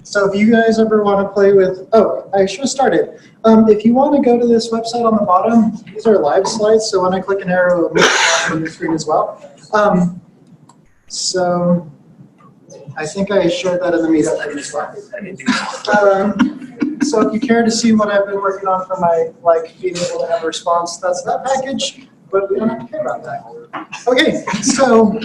So if you guys ever want to play with, oh, I should have started. If you want to go to this website on the bottom, these are live slides, so when I click an arrow, it'll move on the screen as well. So I think I shared that in the meetup as well. So if you care to see what I've been working on for my, being able to have a response, that's that package, but we don't have to care about that. Okay, so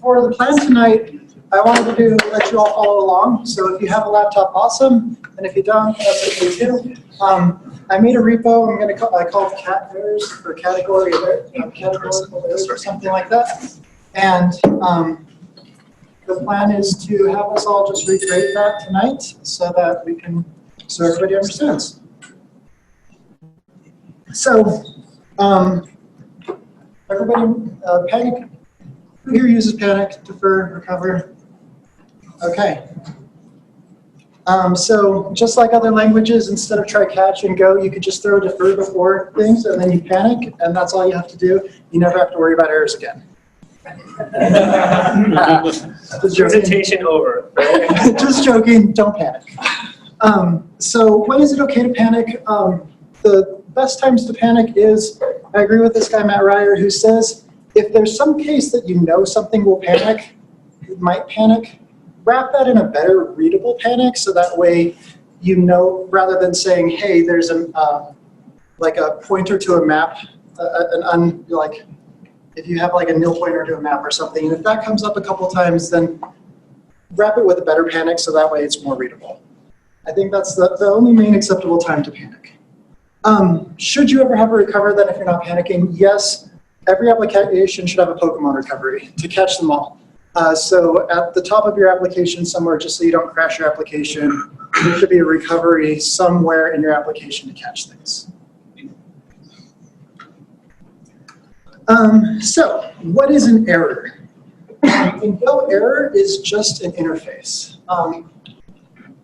for the plan tonight, I wanted to let you all follow along. So if you have a laptop, awesome. And if you don't, that's okay too. I made a repo. I call it cat errors or categorical errors or something like that. And the plan is to have us all just recreate that tonight so that everybody understands. So everybody, panic. Who here uses panic, defer, recover? Okay. So just like other languages, instead of try, catch, and go, you could just throw defer before things, and then you panic, and that's all you have to do. You never have to worry about errors again. Presentation over. Just joking, don't panic. So when is it okay to panic? The best times to panic is, I agree with this guy, Matt Ryer, who says, if there's some case that you know something will panic, it might panic, wrap that in a better readable panic so that way you know, rather than saying, hey, there's a pointer to a map, if you have like a nil pointer to a map or something, and if that comes up a couple times, then wrap it with a better panic so that way it's more readable. I think that's the only main acceptable time to panic. Should you ever have a recover then if you're not panicking? Yes, every application should have a Pokemon recovery to catch them all. So at the top of your application somewhere, just so you don't crash your application, there should be a recovery somewhere in your application to catch things. So what is an error? In Go, error is just an interface.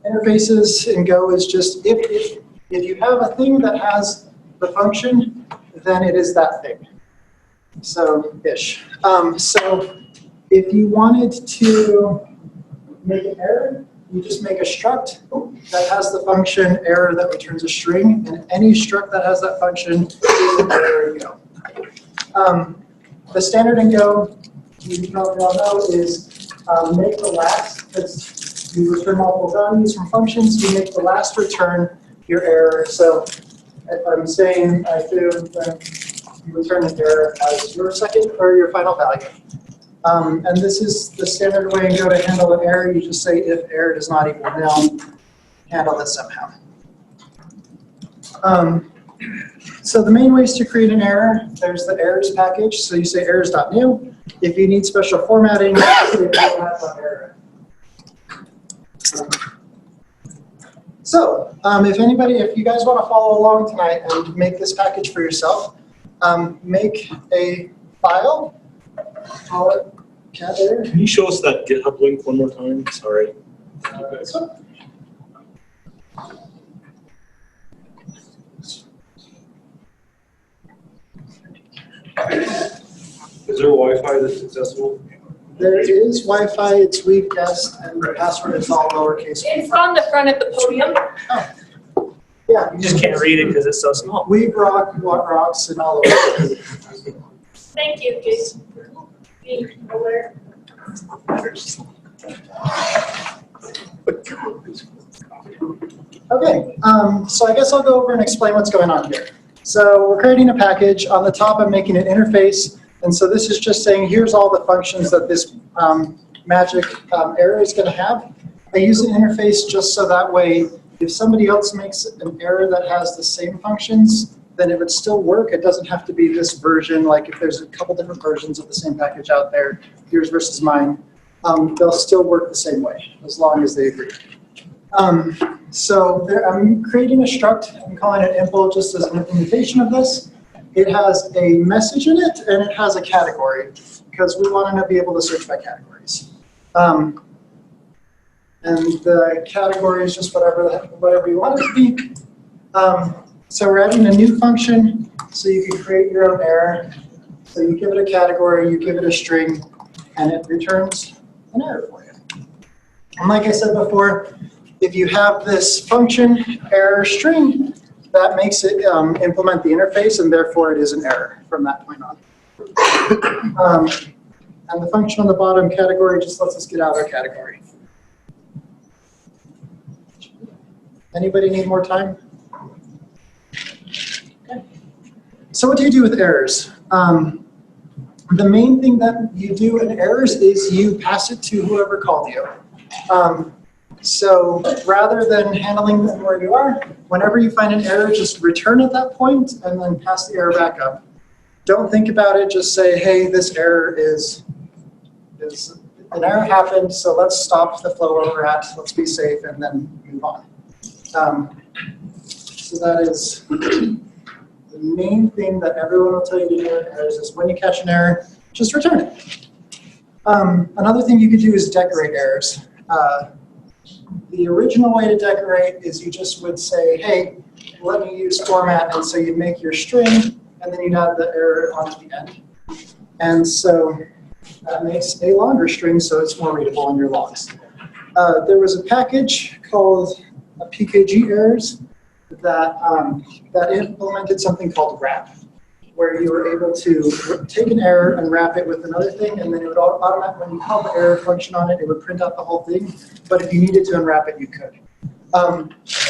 Interfaces in Go is just, if you have a thing that has the function, then it is that thing. So, ish. So if you wanted to make an error, you just make a struct that has the function error that returns a string, and any struct that has that function is an error in Go. The standard in Go, you probably all know, is make the last, because you return multiple values from functions, you make the last return your error. So if I'm saying I do, then you return an error as your second or your final value. And this is the standard way in Go to handle an error. You just say if error does not equal nil, handle it somehow. So the main ways to create an error, there's the errors package. So you say errors.new. If you need special formatting, you say format.error. So if you guys want to follow along tonight and make this package for yourself, make a file, call it cat error. Can you show us that GitHub link one more time? Sorry. This one? Is there Wi-Fi that's accessible? There is Wi-Fi, it's weak guest, and the password is all lowercase. It's on the front of the podium. Oh. Yeah. You just can't read it because it's so small. We rock, what rocks, and all over. Thank you, Jason, for being aware. Okay, so I guess I'll go over and explain what's going on here. So we're creating a package. On the top, I'm making an interface. And so this is just saying, here's all the functions that this magic error is going to have. I use an interface just so that way, if somebody else makes an error that has the same functions, then it would still work. It doesn't have to be this version. Like if there's a couple different versions of the same package out there, yours versus mine, they'll still work the same way, as long as they agree. So there, I'm creating a struct. I'm calling it impl just as an implementation of this. It has a message in it, and it has a category, because we want to be able to search by categories. And the category is just whatever you want it to be. So we're adding a new function, so you can create your own error. So you give it a category, you give it a string, and it returns an error for you. And like I said before, if you have this function error string, that makes it implement the interface, and therefore it is an error from that point on. And the function on the bottom category just lets us get out of our category. Anybody need more time? Okay. So what do you do with errors? The main thing that you do in errors is you pass it to whoever called you. So rather than handling them where you are, whenever you find an error, just return at that point and then pass the error back up. Don't think about it, just say, hey, this error is an error happened, so let's stop the flow where we're at, let's be safe, and then move on. So that is the main thing that everyone will tell you to do in errors is when you catch an error, just return it. Another thing you could do is decorate errors. The original way to decorate is you just would say, hey, let me use format, and so you'd make your string, and then you'd add the error onto the end. And so that makes a longer string, so it's more readable in your logs. There was a package called PKG errors that implemented something called wrap, where you were able to take an error and wrap it with another thing, and then it would automatically, when you called the error function on it, it would print out the whole thing. But if you needed to unwrap it, you could.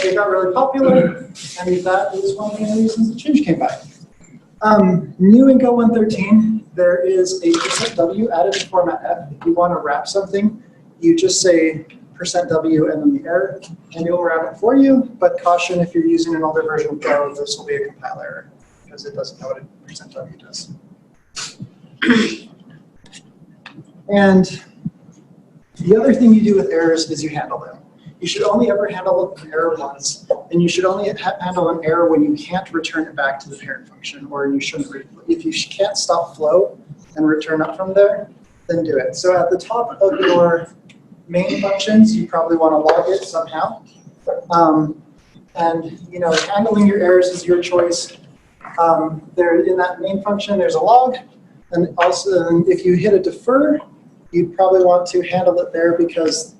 They got really popular, and that is one of the reasons the change came by. New in Go 113, there is a %W added to format F. If you want to wrap something, you just say %W and then the error, and it will wrap it for you. But caution, if you're using an older version of Go, this will be a compile error, because it doesn't know what a %W does. And the other thing you do with errors is you handle them. You should only ever handle an error once, and you should only handle an error when you can't return it back to the parent function, or you shouldn't. If you can't stop flow and return up from there, then do it. So at the top of your main functions, you probably want to log it somehow. And handling your errors is your choice. There in that main function, there's a log, and also if you hit a defer, you'd probably want to handle it there because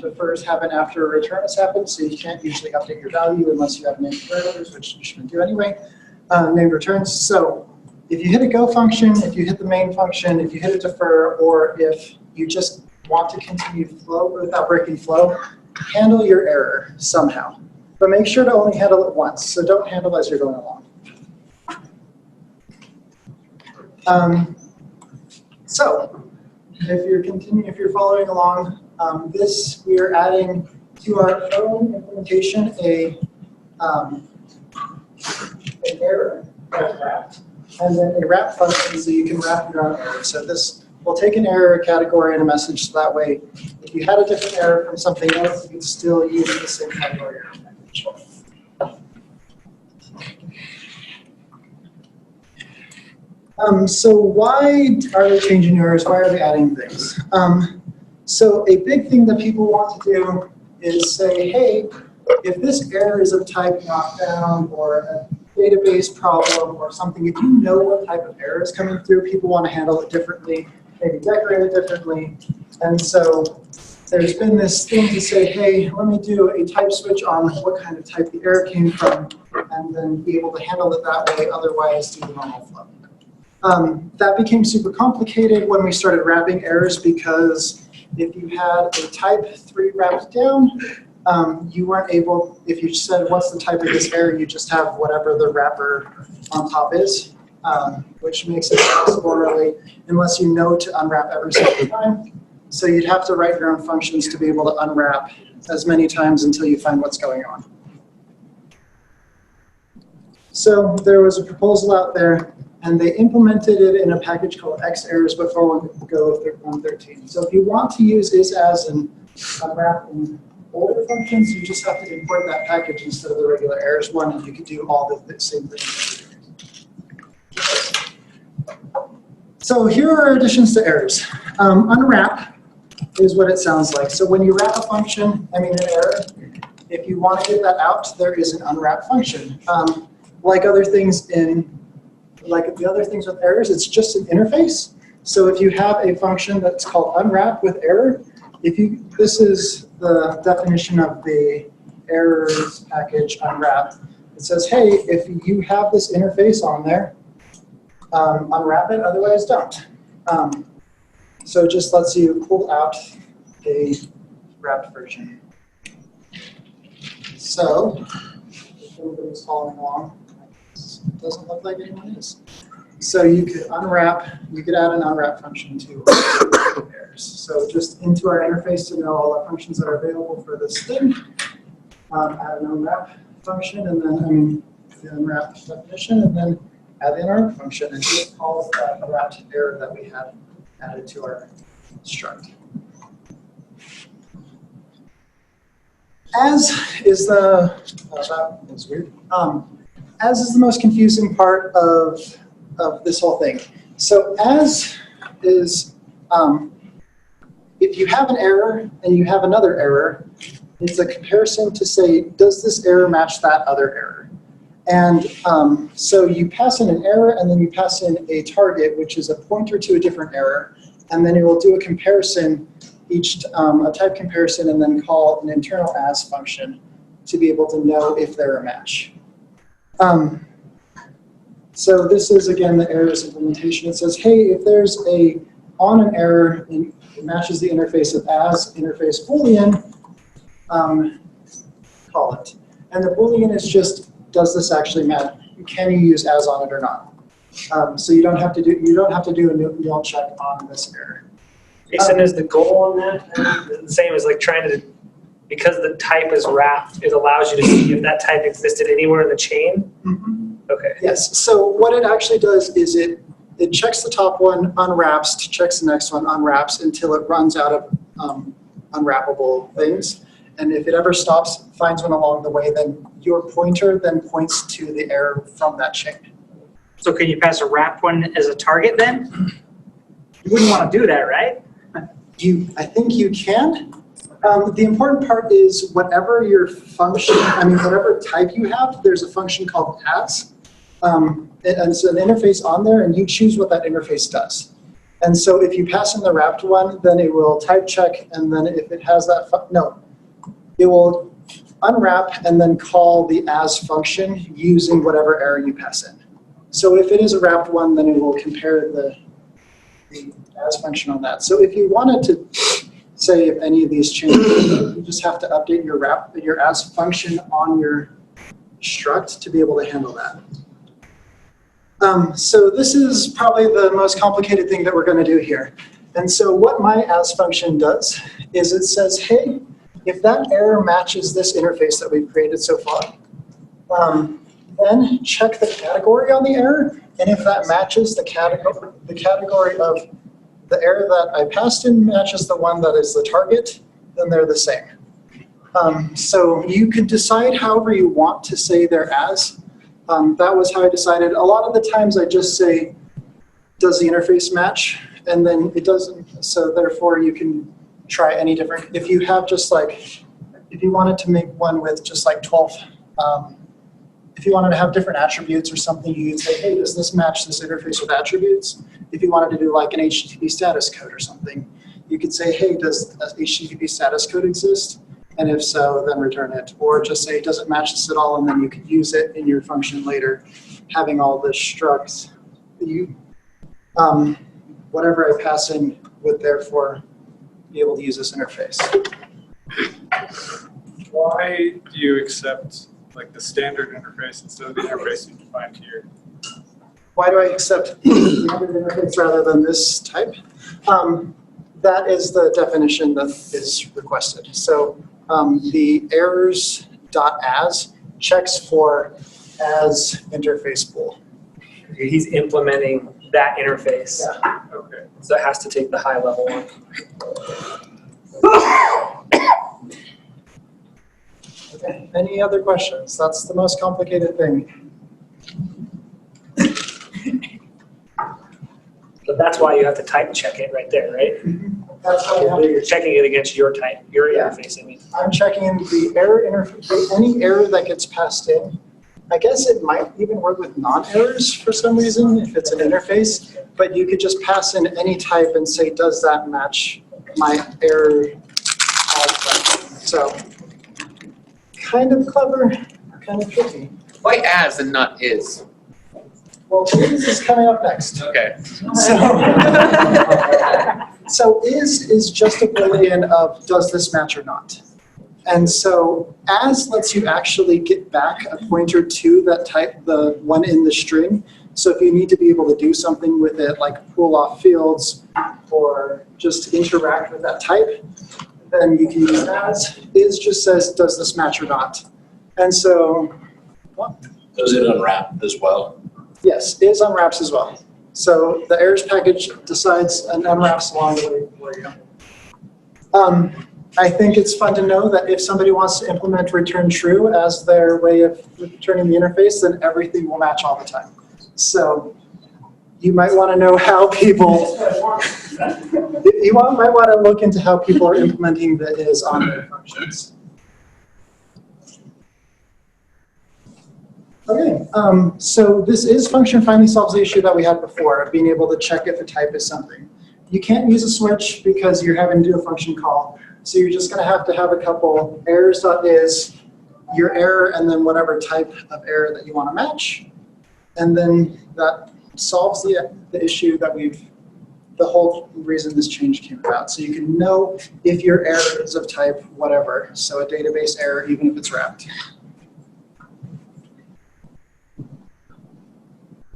defers happen after a return has happened, so you can't usually update your value unless you have named parameters, which you shouldn't do anyway. Named returns. So if you hit a go function, if you hit the main function, if you hit a defer, or if you just want to continue flow without breaking flow, handle your error somehow. But make sure to only handle it once, so don't handle as you're going along. So if you're following along, this we are adding to our own implementation an error that's wrapped, and then a wrap function so you can wrap your own error. So this will take an error category and a message, so that way, if you had a different error from something else, you can still use the same category or message. So why are they changing errors? Why are they adding things? So a big thing that people want to do is say, hey, if this error is of type not found or a database problem or something, if you know what type of error is coming through, people want to handle it differently, maybe decorate it differently. And so there's been this thing to say, hey, let me do a type switch on what kind of type the error came from, and then be able to handle it that way, otherwise do the normal flow. That became super complicated when we started wrapping errors, because if you had a type 3 wrapped down, you weren't able, if you said what's the type of this error, you just have whatever the wrapper on top is, which makes it impossible really, unless you know to unwrap every single time. So you'd have to write your own functions to be able to unwrap as many times until you find what's going on. So there was a proposal out there, and they implemented it in a package called X errors before we go with 113. So if you want to use is-as and unwrap in older functions, you just have to import that package instead of the regular errors one, and you can do all the same things. So here are additions to errors. Unwrap is what it sounds like. So when you wrap a function, an error, if you want to get that out, there is an unwrap function. Like other things with errors, it's just an interface. So if you have a function that's called unwrap with error, this is the definition of the errors package unwrap. It says, hey, if you have this interface on there, unwrap it, otherwise don't. So it just lets you pull out a wrapped version. So, if anybody's following along, it doesn't look like anyone is. So you could you could add an unwrap function to errors. So just into our interface to know all the functions that are available for this thing, add an unwrap function, and then, the unwrap definition, and then add the unwrap function, and it calls that wrapped error that we had added to our struct. As is the, that was weird. As is the most confusing part of this whole thing. So as is, if you have an error and you have another error, it's a comparison to say, does this error match that other error? And so you pass in an error and then you pass in a target, which is a pointer to a different error, and then it will do a comparison, a type comparison, and then call an internal as function to be able to know if they're a match. So this is, again, the errors implementation. It says, hey, if there's on an error, and it matches the interface of as interface Boolean, call it. And the Boolean is just, does this actually match? Can you use as on it or not? So you don't have to do a null check on this error. Jason, is the goal on that the same as like trying to, because the type is wrapped, it allows you to see if that type existed anywhere in the chain? Mm-hmm. Okay. Yes, so what it actually does is it checks the top one, unwraps, checks the next one, unwraps until it runs out of unwrappable things. And if it ever stops, finds one along the way, then your pointer then points to the error from that chain. So can you pass a wrapped one as a target then? You wouldn't want to do that, right? I think you can. The important part is whatever your function, whatever type you have, there's a function called as. And it's an interface on there, and you choose what that interface does. And so if you pass in the wrapped one, then it will type check, and then if it has that, it will unwrap and then call the as function using whatever error you pass in. So if it is a wrapped one, then it will compare the as function on that. So if you wanted to say if any of these change, you just have to update your as function on your struct to be able to handle that. So this is probably the most complicated thing that we're going to do here. And so what my as function does is it says, hey, if that error matches this interface that we've created so far, then check the category on the error. And if that matches the category of the error that I passed in matches the one that is the target, then they're the same. So you can decide however you want to say they're as. That was how I decided. A lot of the times I just say, does the interface match? And then it doesn't. So therefore you can try any different. If you have just like, if you wanted to make one with just like 12, if you wanted to have different attributes or something, you'd say, hey, does this match this interface with attributes? If you wanted to do like an HTTP status code or something, you could say, hey, does HTTP status code exist? And if so, then return it. Or just say, does it match this at all? And then you could use it in your function later, having all the structs. Whatever I pass in would therefore be able to use this interface. Why do you accept like the standard interface instead of the interface you defined here? Why do I accept the standard interface rather than this type? That is the definition that is requested. So the errors.as checks for as interface bool. He's implementing that interface. Yeah. Okay. So it has to take the high level one. Okay. Any other questions? That's the most complicated thing. But that's why you have to type check it right there, right? That's how you have You're checking it against your type, your Yeah. interface, I mean. I'm checking the error interface, any error that gets passed in. I guess it might even work with non-errors for some reason if it's an interface, but you could just pass in any type and say, does that match my error all the time. So, kind of clever, kind of tricky. Why as and not is? Well, is coming up next. Okay. So is just a Boolean of does this match or not? And so as lets you actually get back a pointer to that type, the one in the string. So if you need to be able to do something with it, like pull off fields or just interact with that type, then you can use as. Is just says, does this match or not? And so, well, Does it unwrap as well? yes, is unwraps as well. So the errors package decides and unwraps along the way for you. I think it's fun to know that if somebody wants to implement return true as their way of returning the interface, then everything will match all the time. So you might want to know how people, might want to look into how people are implementing the is on their functions. Okay, so this is function finally solves the issue that we had before of being able to check if a type is something. You can't use a switch because you're having to do a function call. So you're just going to have a couple errors.is, your error, and then whatever type of error that you want to match. And then that solves the issue that the whole reason this change came about. So you can know if your error is of type whatever. So a database error, even if it's wrapped.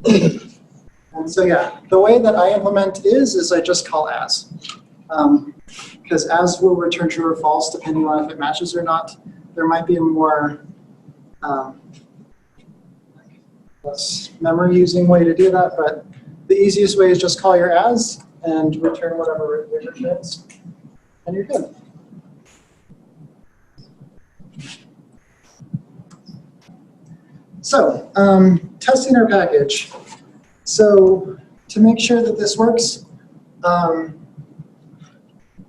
And so yeah, the way that I implement is I just call as. Because as will return true or false depending on if it matches or not. There might be a more less memory using way to do that, but the easiest way is just call your as and return whatever it returns, and you're good. So, testing our package. So, to make sure that this works,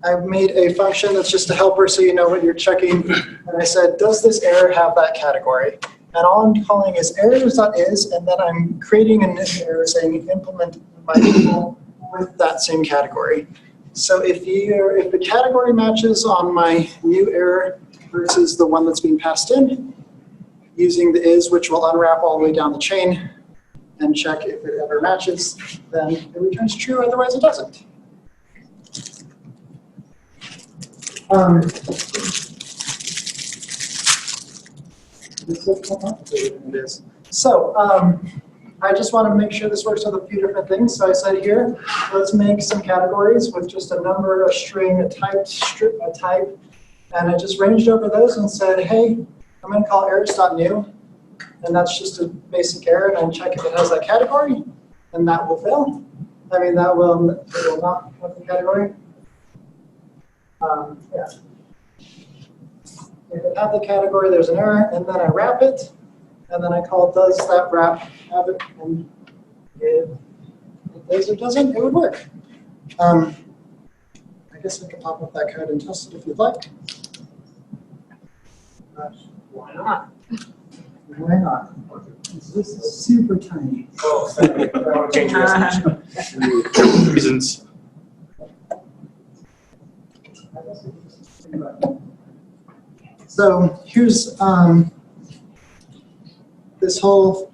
I've made a function that's just a helper so you know what you're checking. And I said, does this error have that category? And all I'm calling is errors.is, and then I'm creating an error saying implement my table with that same category. So if the category matches on my new error versus the one that's being passed in, using the is, which will unwrap all the way down the chain and check if it ever matches, then it returns true, otherwise it doesn't. This looks more complicated than it is. So I just want to make sure this works with a few different things. So I said here, let's make some categories with just a number, a string, a type, and I just ranged over those and said, hey, I'm going to call errors.new, and that's just a basic error, and I check if it has that category, and that will fail. I mean, it will not have the category. Yeah. If it had the category, there's an error, and then I wrap it, and then I call does that wrap have it, and if it does or doesn't, it would work. I guess I could pop up that code and test it if you'd like. Why not? Why not? This is super tiny. Oh, sorry. I want to change the resolution. Reasons. So here's the whole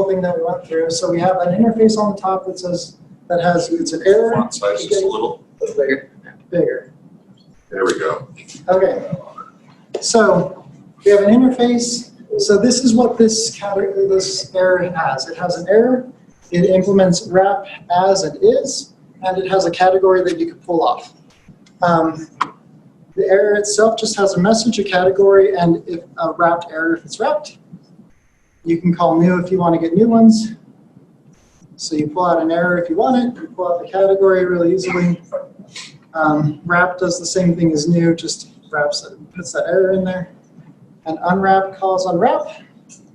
thing that we went through. So we have an interface on the top that says it's an error. Font size just a little. Bigger. Bigger. There we go. Okay. So we have an interface. So this is what this error has. It has an error. It implements wrap as and is, and it has a category that you can pull off. The error itself just has a message, a category, and if a wrapped error if it's wrapped. You can call new if you want to get new ones. So you pull out an error if you want it. You pull out the category really easily. Wrap does the same thing as new, just wraps it, puts that error in there. And unwrap calls unwrap.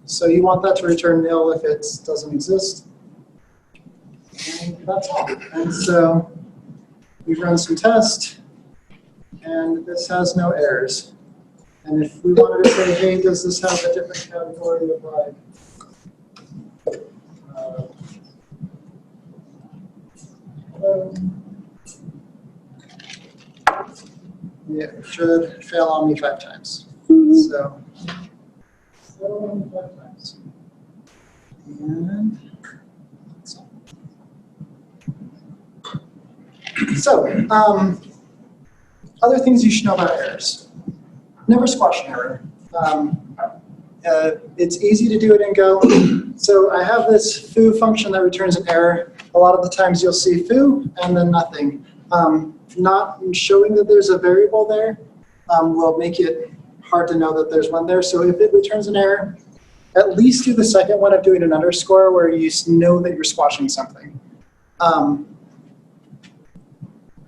So you want that to return nil if it doesn't exist. And that's all. And so we've run some tests. And this has no errors. And if we wanted to say, hey, does this have a different category of like, Yeah, it should fail on me 5 times. So, fail on me 5 times. And so, other things you should know about errors. Never squash an error. It's easy to do it in Go. So I have this foo function that returns an error. A lot of the times you'll see foo and then nothing. Not showing that there's a variable there will make it hard to know that there's one there. So if it returns an error, at least do the second one of doing an underscore where you know that you're squashing something.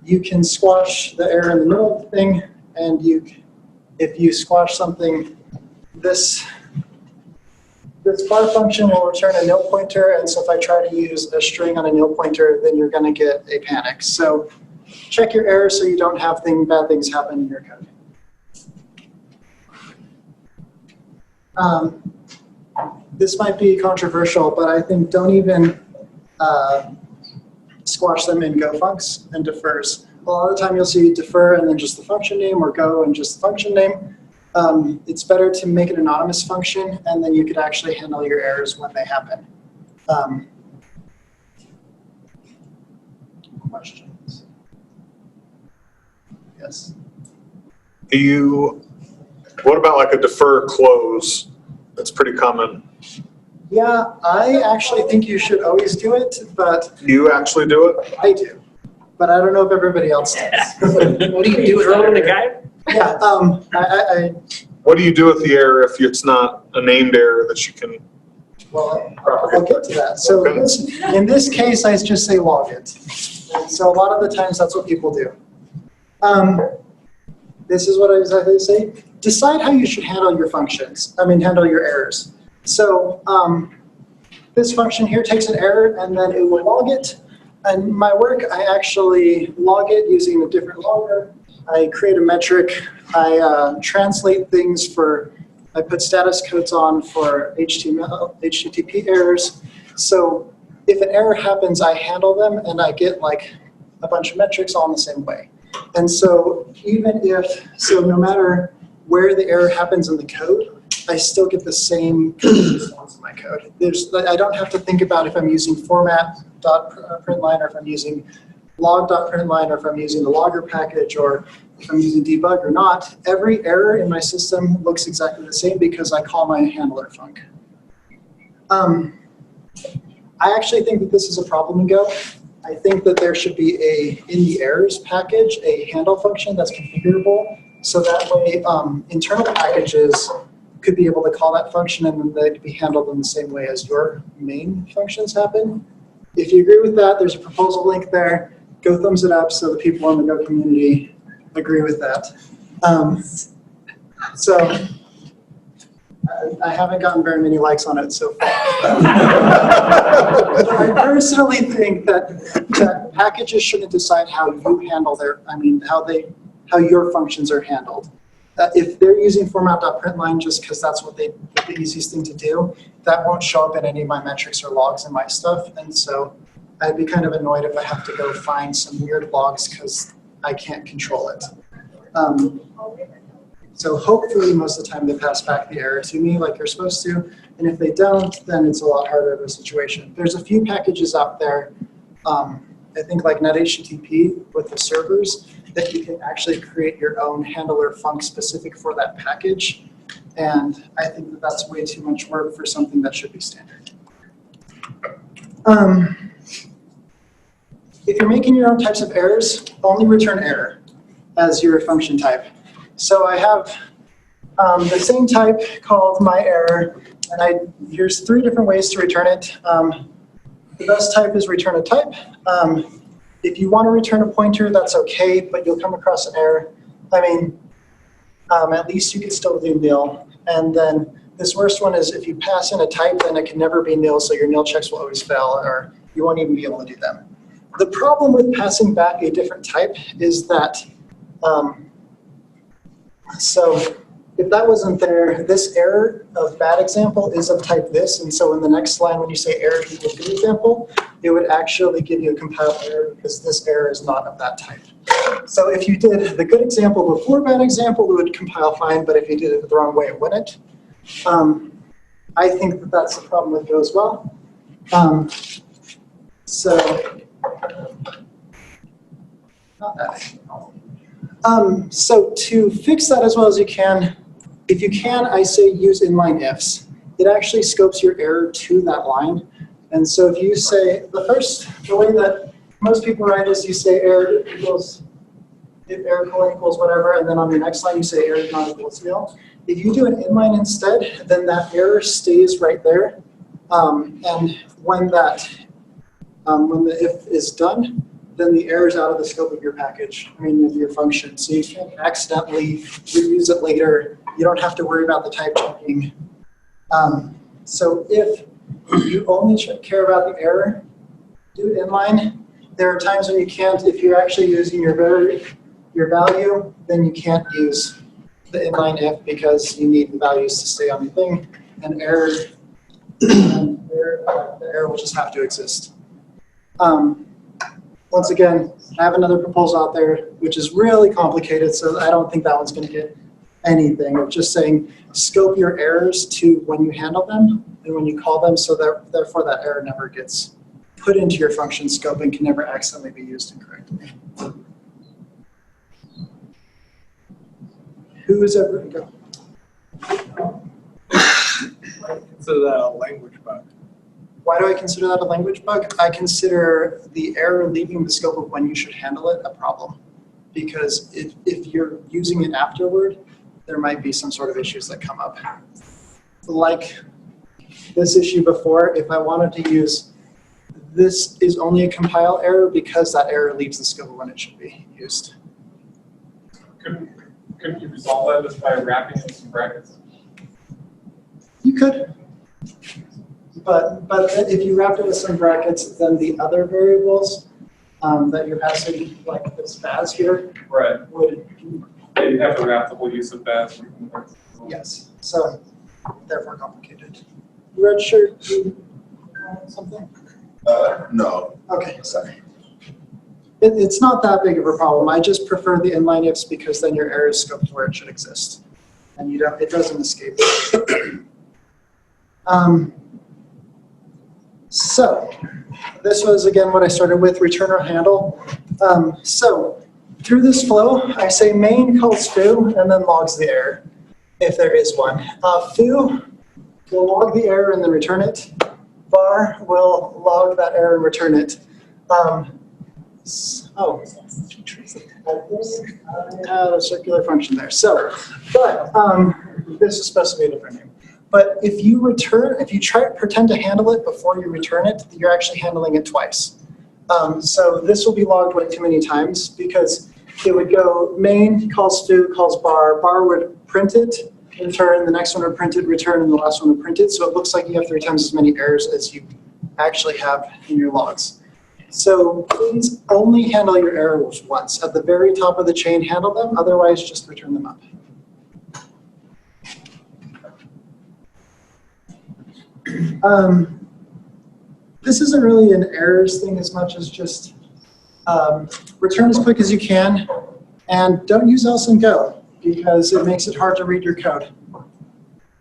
You can squash the error in the middle of the thing, and if you squash something, this bar function will return a nil pointer, and so if I try to use a string on a nil pointer, then you're going to get a panic. So check your error so you don't have bad things happen in your code. This might be controversial, but I think don't even squash them in Go funcs and defers. A lot of the time you'll see defer and then just the function name, or Go and just the function name. It's better to make an anonymous function, and then you could actually handle your errors when they happen. Questions? Yes. What about like a defer close? That's pretty common. Yeah, I actually think you should always do it, but You actually do it? I do. But I don't know if everybody else does. What do you do with Throw in the that? guy? Yeah, What do you do with the error if it's not a named error that you can well, I'll propagate? get to that. So Okay. in this case, I just say log it. And so a lot of the times that's what people do. This is what I exactly say. Decide how you should handle your functions. Handle your errors. So this function here takes an error and then it will log it. In my work, I actually log it using a different logger. I create a metric. I translate things I put status codes on for HTTP errors. So if an error happens, I handle them and I get like a bunch of metrics all in the same way. And so no matter where the error happens in the code, I still get the same response in my code. I don't have to think about if I'm using format.println or if I'm using log.println or if I'm using the logger package or if I'm using debug or not. Every error in my system looks exactly the same because I call my handler func. I actually think that this is a problem in Go. I think that there should be in the errors package, a handle function that's configurable. So that way internal packages could be able to call that function and then they could be handled in the same way as your main functions happen. If you agree with that, there's a proposal link there. Go thumbs it up so the people in the Go community agree with that. So I haven't gotten very many likes on it so far. I personally think that packages shouldn't decide how you handle how your functions are handled. If they're using format.println just because that's the easiest thing to do, that won't show up in any of my metrics or logs in my stuff. And so I'd be kind of annoyed if I have to go find some weird logs because I can't control it. So hopefully most of the time they pass back the error to me like you're supposed to. And if they don't, then it's a lot harder of a situation. There's a few packages out there, I think like NetHTTP with the servers, that you can actually create your own handler func specific for that package. And I think that that's way too much work for something that should be standard. If you're making your own types of errors, only return error as your function type. So I have the same type called myError, and here's 3 different ways to return it. The best type is return a type. If you want to return a pointer, that's okay, but you'll come across an error. At least you can still do nil. And then this worst one is if you pass in a type, then it can never be nil, so your nil checks will always fail, or you won't even be able to do them. The problem with passing back a different type is that, so if that wasn't there, this error of bad example is of type this, and so in the next line when you say error equals good example, it would actually give you a compiled error because this error is not of that type. So if you did the good example before bad example, it would compile fine, but if you did it the wrong way, it wouldn't. I think that that's the problem with Go as well. Not that. So to fix that as well as you can, if you can, I say use inline ifs. It actually scopes your error to that line. And so if you say, the way that most people write is you say error equals, if error colon equals whatever, and then on your next line you say error not equals 0. If you do an inline instead, then that error stays right there. And when the if is done, then the error is out of the scope of your package, of your function. So you can't accidentally reuse it later. You don't have to worry about the type checking. So if you only care about the error, do it inline. There are times when you can't. If you're actually using your value, then you can't use the inline if because you need the values to stay on the thing. And the error will just have to exist. Once again, I have another proposal out there, which is really complicated, so I don't think that one's going to get anything. Of just saying, scope your errors to when you handle them and when you call them, so that therefore that error never gets put into your function scope and can never accidentally be used incorrectly. Who is ever going to go? Consider that a language bug. Why do I consider that a language bug? I consider the error leaving the scope of when you should handle it a problem. Because if you're using it afterward, there might be some sort of issues that come up. Like this issue before, if I wanted to use this is only a compile error because that error leaves the scope of when it should be used. Couldn't you resolve that just by wrapping in some brackets? You could. But if you wrapped it with some brackets, then the other variables that you're passing, like this Baz here, Right. would, Yeah, you'd have to wrap the whole use of Baz. yes, so therefore complicated. Red shirt, you want something? No. Okay, sorry. It's not that big of a problem. I just prefer the inline ifs because then your error is scoped where it should exist. And it doesn't escape. So this was, again, what I started with, return or handle. So through this flow, I say main calls foo and then logs the error, if there is one. Foo will log the error and then return it. Var will log that error and return it. I had a circular function there. So, but this is supposed to be a different name. But if you pretend to handle it before you return it, you're actually handling it twice. So this will be logged way too many times because it would go main calls foo, calls bar, bar would print it, return, the next one would print it, return, and the last one would print it. So it looks like you have 3 times as many errors as you actually have in your logs. So please only handle your errors once. At the very top of the chain, handle them. Otherwise, just return them up. This isn't really an errors thing as much as just return as quick as you can, and don't use else and go because it makes it hard to read your code.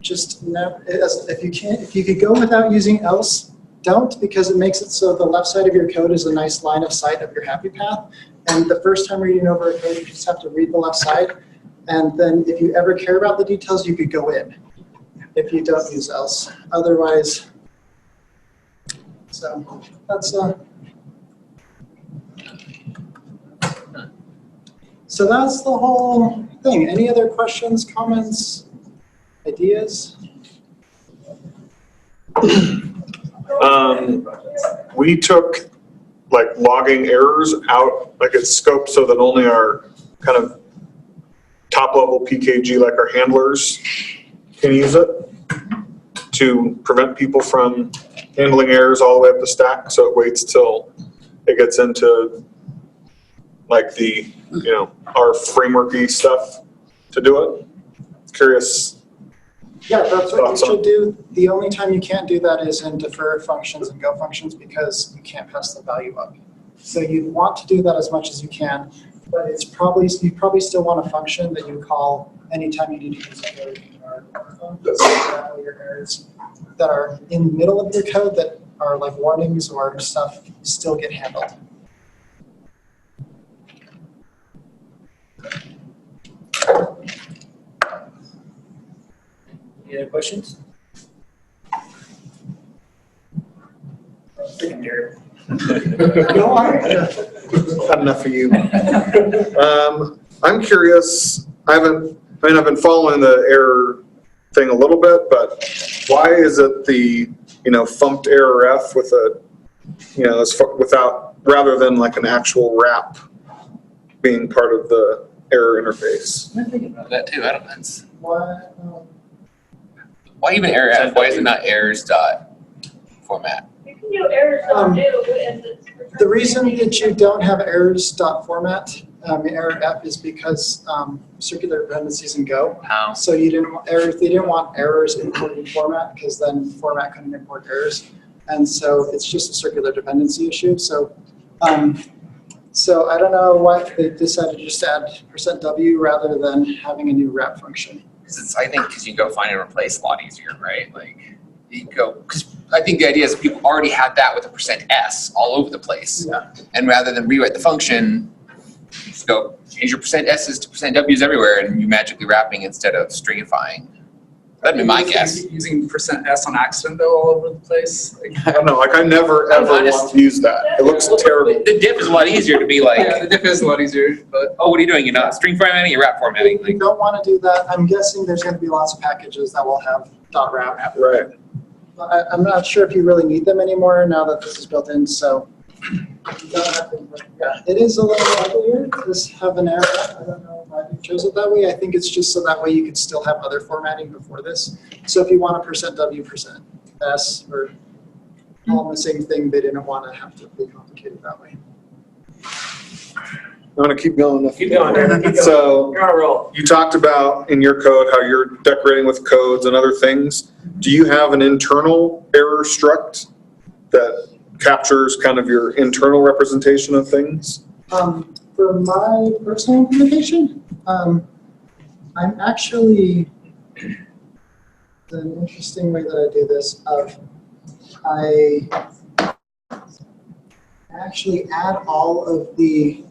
Just never, if you could go without using else, don't, because it makes it so the left side of your code is a nice line of sight of your happy path, and the first time reading over a code, you just have to read the left side, and then if you ever care about the details, you could go in if you don't use else. Otherwise, so that's so that's the whole thing. Any other questions, comments, ideas? We took like logging errors out, like it's scoped so that only our kind of top level PKG, like our handlers, can use it to prevent people from handling errors all the way up the stack. So it waits till it gets into like the, our frameworky stuff to do it. Curious. Yeah, that's what you should do. The only time you can't do that is in defer functions and go functions because you can't pass the value up. So you want to do that as much as you can, but it's probably, you probably still want a function that you call anytime you need to use a code in your your errors that are in the middle of your code that are like warnings or stuff still get handled. Any other questions? Freaking Jared. Not enough for you. I'm curious, I've been following the error thing a little bit, but why is it the, funked error F with a, without, rather than like an actual wrap being part of the error interface? That too, I don't know. That's- What, Why even error F? Why is it not errors dot format? You can do errors on new and the reason that you don't have errors.format, error F, is because circular dependencies in Go. How? So you didn't want errors, they didn't want errors importing format because then format couldn't import errors. And so it's just a circular dependency issue. So so I don't know why they decided to just add %W rather than having a new wrap function. I think because you can go find and replace a lot easier, right? Like you go, because I think the idea is people already had that with a %S all over the place. Yeah. And rather than rewrite the function, you just go change your %S's to %W's everywhere and you magically wrapping instead of stringifying. That'd be my guess. Using %S on accident though all over the place. Like, I don't know, like I never ever want to use that. It looks terrible. The diff is a lot easier to be like, yeah, the diff is a lot easier, but oh, what are you doing? You're not string formatting, you're wrap formatting. If you don't want to do that, I'm guessing there's going to be lots of packages that will have .wrap. Right. I'm not sure if you really need them anymore now that this is built in, so. Yeah, it is a little uglier to just have an error. I don't know why you chose it that way. I think it's just so that way you could still have other formatting before this. So if you want a %W, %S, or all the same thing, they didn't want to have to be complicated that way. I'm gonna keep going. Keep going, Aaron, keep going. So You're on a roll. you talked about in your code how you're decorating with codes and other things. Do you have an internal error struct that captures kind of your internal representation of things? For my personal implementation, I'm actually, an interesting way that I do this, I actually add all of the,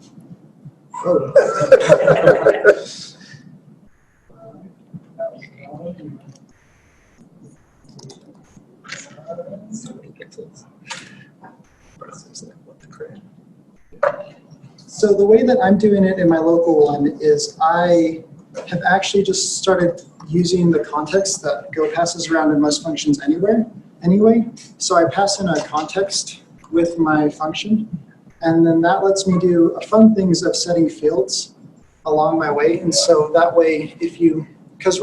So the way that I'm doing it in my local one is I have actually just started using the context that Go passes around in most functions anyway. So I pass in a context with my function, and then that lets me do fun things of setting fields along my way. And so that way, if you, because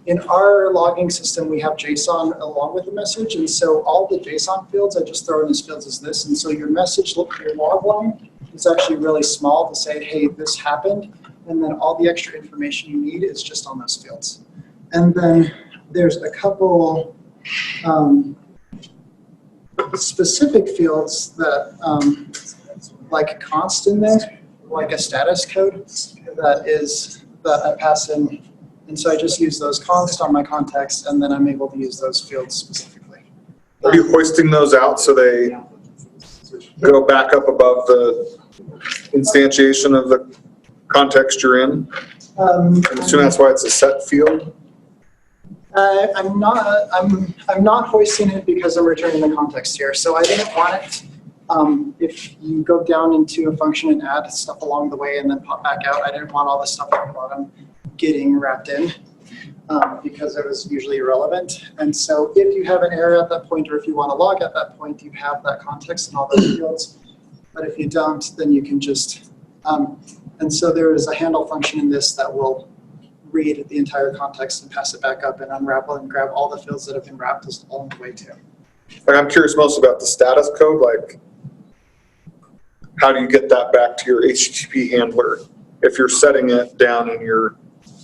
in our logging system, we have JSON along with the message. And so all the JSON fields, I just throw in as fields as this. And so your message, your log line is actually really small to say, hey, this happened. And then all the extra information you need is just on those fields. And then there's a couple specific fields that, like const in there, like a status code that I pass in. And so I just use those const on my context, and then I'm able to use those fields specifically. Are you hoisting those out so they go back up above the instantiation of the context you're in? And assume that's why it's a set field? I'm not hoisting it because I'm returning the context here. So I didn't want it. If you go down into a function and add stuff along the way and then pop back out, I didn't want all the stuff at the bottom getting wrapped in because it was usually irrelevant. And so if you have an error at that point, or if you want to log at that point, you have that context and all those fields. But if you don't, then you can just, and so there is a handle function in this that will read the entire context and pass it back up and unwrap and grab all the fields that have been wrapped along the way too. Like I'm curious most about the status code, like how do you get that back to your HTTP handler if you're setting it down in your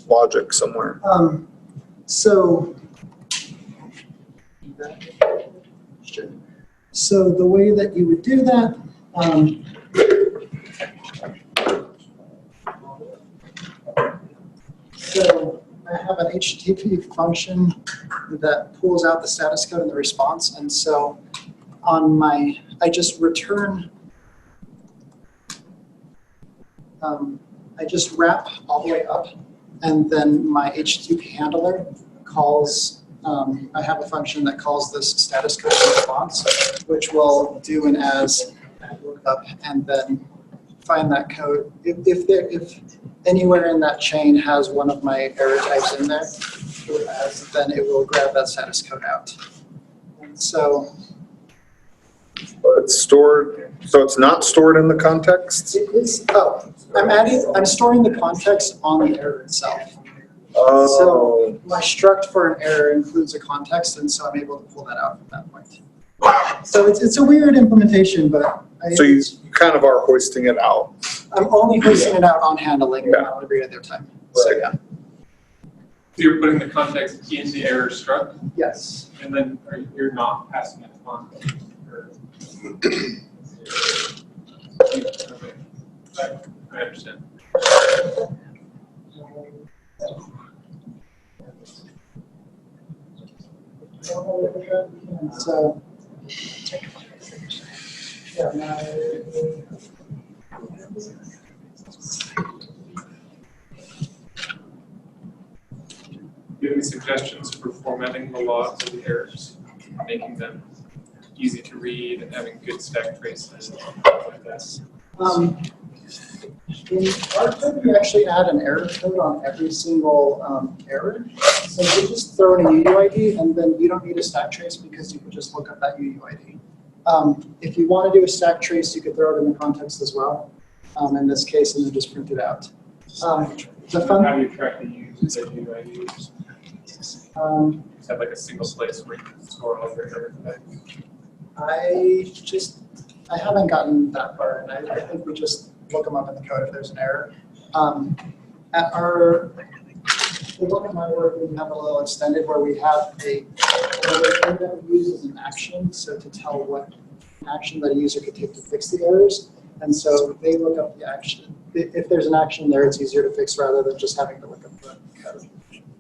logic somewhere? So the way that you would do that So I have an HTTP function that pulls out the status code and the response. And so on my, I just return, I just wrap all the way up, and then my HTTP handler calls, I have a function that calls this status code response, which will do an as lookup and then find that code. If anywhere in that chain has one of my error types in there, then it will grab that status code out. And so It's stored, so it's not stored in the context? it is, I'm storing the context on the error itself. Oh, So my struct for an error includes a context, and so I'm able to pull that out at that point. So it's a weird implementation, but so you kind of are hoisting it out. I'm only hoisting it out on handling and not every other time. So yeah, So you're putting the context in the error struct, yes. and then you're not passing it on? Or- Okay. I understand. So yeah, now Do you have any suggestions for formatting the logs of the errors, making them easy to read and having good stack traces and stuff like that? in our code, we actually add an error code on every single error. So you just throw in a UUID, and then you don't need a stack trace because you can just look up that UUID. If you want to do a stack trace, you could throw it in the context as well. In this case, and then just print it out. The fun, How do you track the users that you use? Just have like a single place where you can store all your error types. I haven't gotten that far, and I think we just look them up in the code if there's an error. At our, the one in my work, we have a little extended where we have another thing that we use as an action, so to tell what action that a user could take to fix the errors. And so they look up the action. If there's an action there, it's easier to fix rather than just having to look up the code.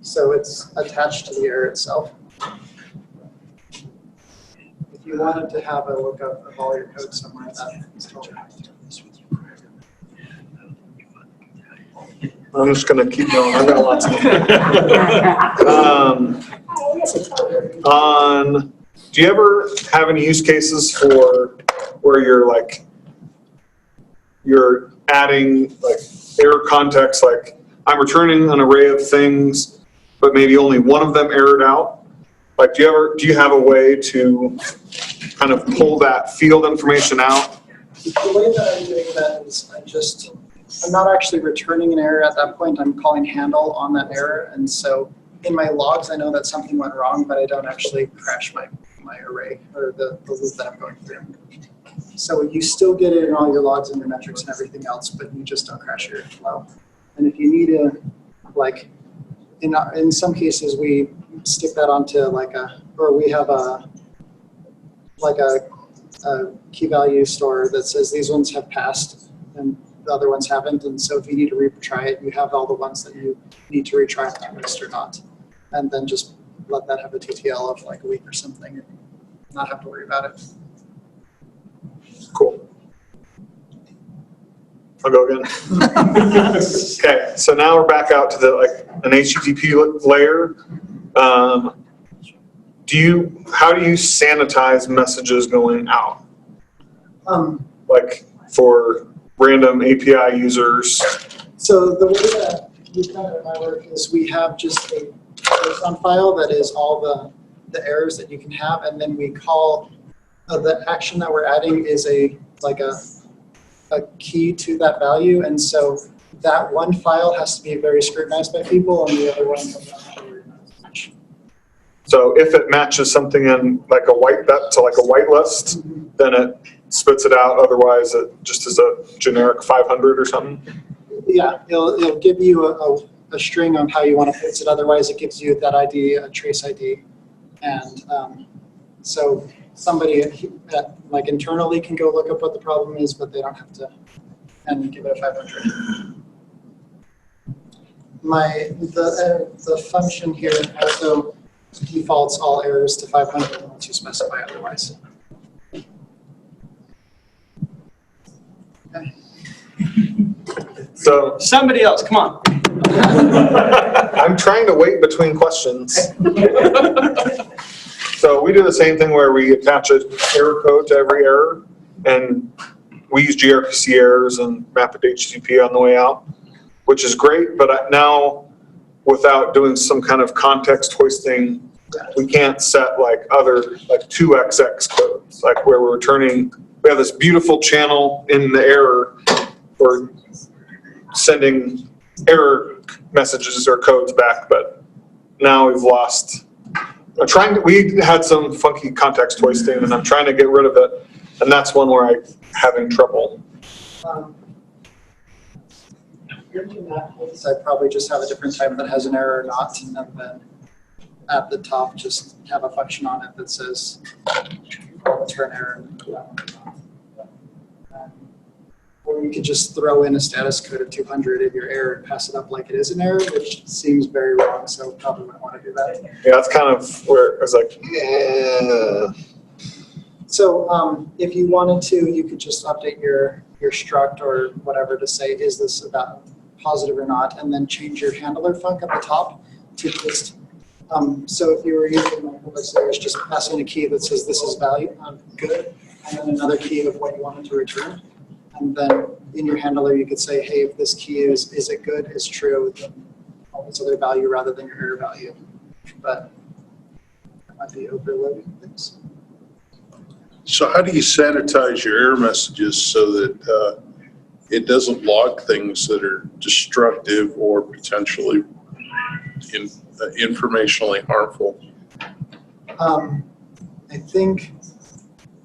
So it's attached to the error itself. If you wanted to have a lookup of all your code somewhere, that's totally fine. I'm just gonna keep going, I've got lots of do you ever have any use cases for where you're adding like error context, like I'm returning an array of things, but maybe only one of them errored out? Like, do you have a way to kind of pull that field information out? The way that I'm doing that is I'm not actually returning an error at that point. I'm calling handle on that error. And so in my logs, I know that something went wrong, but I don't actually crash my array or the loop that I'm going through. So you still get it in all your logs and your metrics and everything else, but you just don't crash your flow. And if you need to, like, in some cases, we stick that onto we have a key value store that says these ones have passed and the other ones haven't. And so if you need to retry it, you have all the ones that you need to retry if you missed or not. And then just let that have a TTL of like a week or something and not have to worry about it. Cool. I'll go again. Okay, so now we're back out to an HTTP layer. How do you sanitize messages going out? Like for random API users? So the way that we've done it in my work is we have just a JSON file that is all the errors that you can have, and then we call the action that we're adding is a key to that value, and so that one file has to be very scrutinized by people, and the other one comes out to very much. So if it matches something in like a whitelist, then it spits it out. Otherwise, it just is a generic 500 or something. Yeah, it'll give you a string on how you want to fix it. Otherwise, it gives you that ID, a trace ID, and so somebody like internally can go look up what the problem is, but they don't have to and give it a 500. The function here also defaults all errors to 500 unless you specify otherwise. Okay. So Somebody else, come on. I'm trying to wait between questions. So we do the same thing where we attach an error code to every error, and we use gRPC errors and map it to HTTP on the way out, which is great, but now without doing some kind of context hoisting, we can't set like 2XX codes, like where we're returning, we have this beautiful channel in the error for sending error messages or codes back, but now we've lost. We had some funky context hoisting, and I'm trying to get rid of it, and that's one where I'm having trouble. In that case, I'd probably just have a different type that has an error or not, and then at the top just have a function on it that says return error. Or you could just throw in a status code of 200 in your error and pass it up like it is an error, which seems very wrong, so probably wouldn't want to do that. Yeah, that's kind of where I was like, yeah. So if you wanted to, you could just update your struct or whatever to say, is this about positive or not, and then change your handler func at the top to just, so if you were using, like, let's say it's just passing a key that says this is value, good, and then another key of what you wanted to return. And then in your handler, you could say, hey, if this key is it good, is true, then all this other value rather than your error value. But that might be overloading things. So how do you sanitize your error messages so that it doesn't log things that are destructive or potentially informationally harmful? I think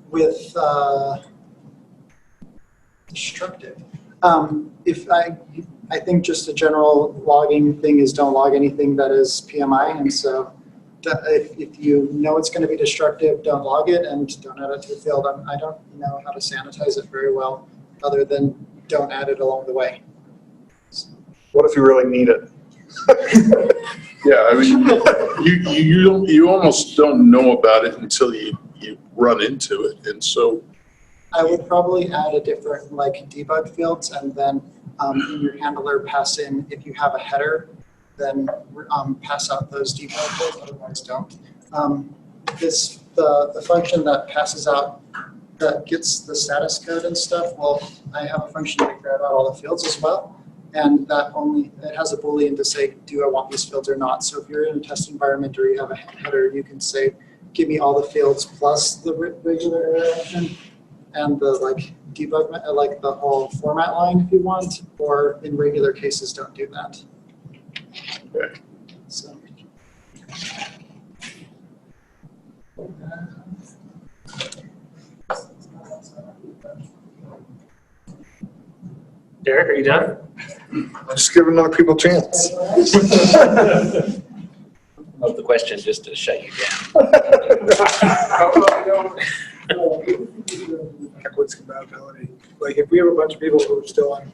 with destructive, I think just a general logging thing is don't log anything that is PMI, and so if you know it's going to be destructive, don't log it and don't add it to the field. I don't know how to sanitize it very well, other than don't add it along the way. What if you really need it? Yeah, I mean, you almost don't know about it until you run into it, and so. I would probably add a different like debug fields, and then in your handler pass in, if you have a header, then pass out those debug fields, otherwise don't. The function that passes out, that gets the status code and stuff, well, I have a function to grab out all the fields as well, and it has a Boolean to say, do I want these fields or not? So if you're in a test environment or you have a header, you can say, give me all the fields plus the regular error option, and the like debug, like the whole format line if you want, or in regular cases, don't do that. Okay. So. Derek, are you done? Just giving other people a chance. Of the question just to shut you down. Backwards compatibility. Like if we have a bunch of people who are still on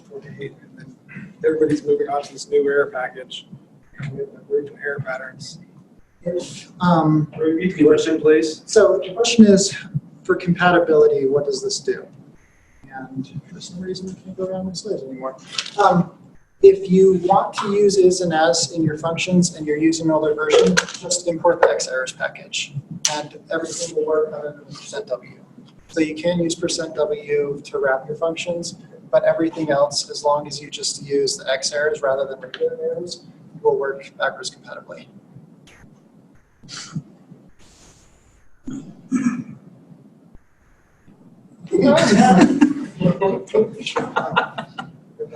48, and then everybody's moving on to this new error package, we have emergent error patterns. in place. So the question is, for compatibility, what does this do? And for some reason, I can't go around my slides anymore. If you want to use is and as in your functions and you're using an older version, just import the xerrors package, and everything will work other than %w. So you can use %w to wrap your functions, but everything else, as long as you just use the xerrors rather than regular errors, will work backwards compatibly.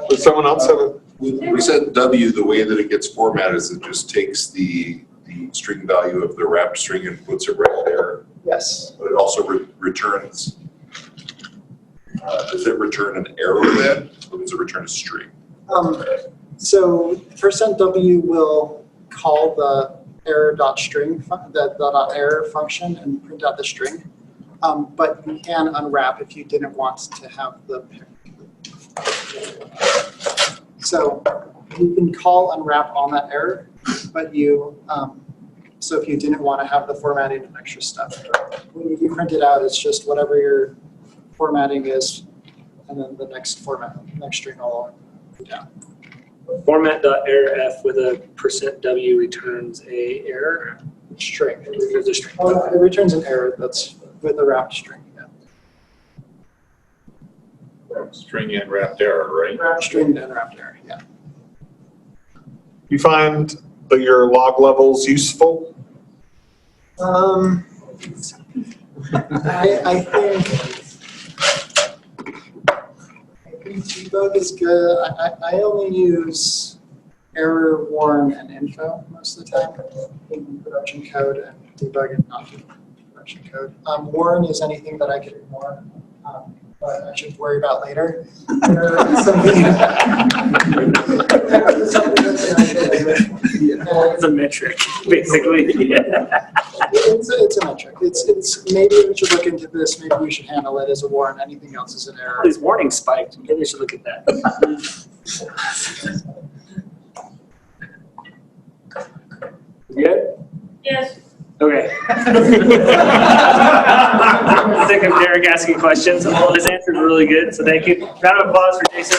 Does someone else have a? We said W, the way that it gets formatted is it just takes the string value of the wrapped string and puts it right there. Yes. But it also returns, does it return an error then, or does it return a string? So %w will call the error.string, the .error function, and print out the string. But you can unwrap if you didn't want to have the So you can call unwrap on that error, but so if you didn't want to have the formatting and extra stuff, when you do print it out, it's just whatever your formatting is, and then the next string all the way down. Format.errorf with a %w returns a error. String. It returns a string. Oh, it returns an error that's with a wrapped string. Yeah. String and wrapped error, right? Wrapped string and wrapped error. Yeah. You find that your log level's useful? I think debug is good. I only use error, warn, and info most of the time in production code, and debug and not in production code. Warn is anything that I can ignore, but I should worry about later. It's a metric, basically. It's a metric. It's maybe we should look into this. Maybe we should handle it as a warn. Anything else is an error. All these warnings spiked. Maybe we should look at that. You good? Yes. Okay. Sick of Derek asking questions. All his answers were really good, so thank you. Round of applause for Jason.